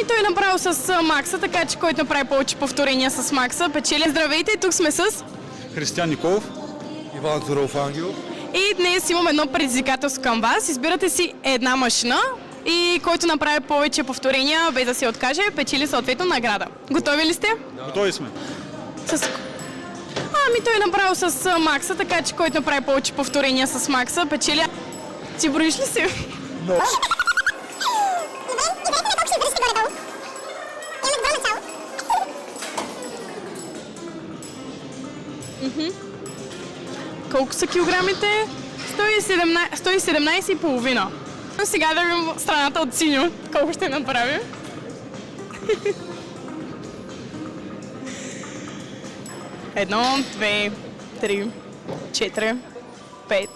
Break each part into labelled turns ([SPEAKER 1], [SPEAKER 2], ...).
[SPEAKER 1] Ами той направил с Макса, така че който направи повече повторения с Макса, печели. Здравейте, тук сме с...
[SPEAKER 2] Християн Николов.
[SPEAKER 3] Иван Зоров Ангелов.
[SPEAKER 1] И днес имам едно предизвикателство към вас. Избирате си една машина и който направи повече повторения, без да се откаже, печели съответно награда. Готови ли сте?
[SPEAKER 2] Готови сме.
[SPEAKER 1] С... Ами той направил с Макса, така че който направи повече повторения с Макса, печели. Ти броиш ли си?
[SPEAKER 3] Но.
[SPEAKER 1] Колко са килограмите? 117 и половина. Сега да видим страната от синьо. Колко ще направи? Едно, две, три, 4, 5.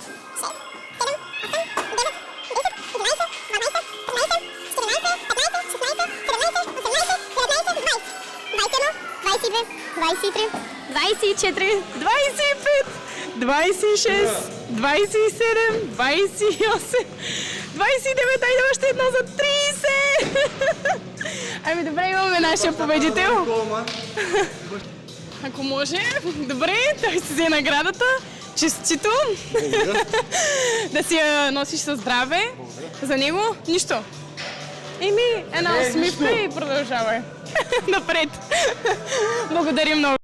[SPEAKER 1] Двадесет и 25, 26, 27, 28, 29, айде още едно за 30! Ами добре, имаме нашия победител. Ако може, добре, той си взе наградата. Честито! Да си я носиш със здраве. За него нищо. Еми, една усмивка и продължавай. Напред. Благодарим много.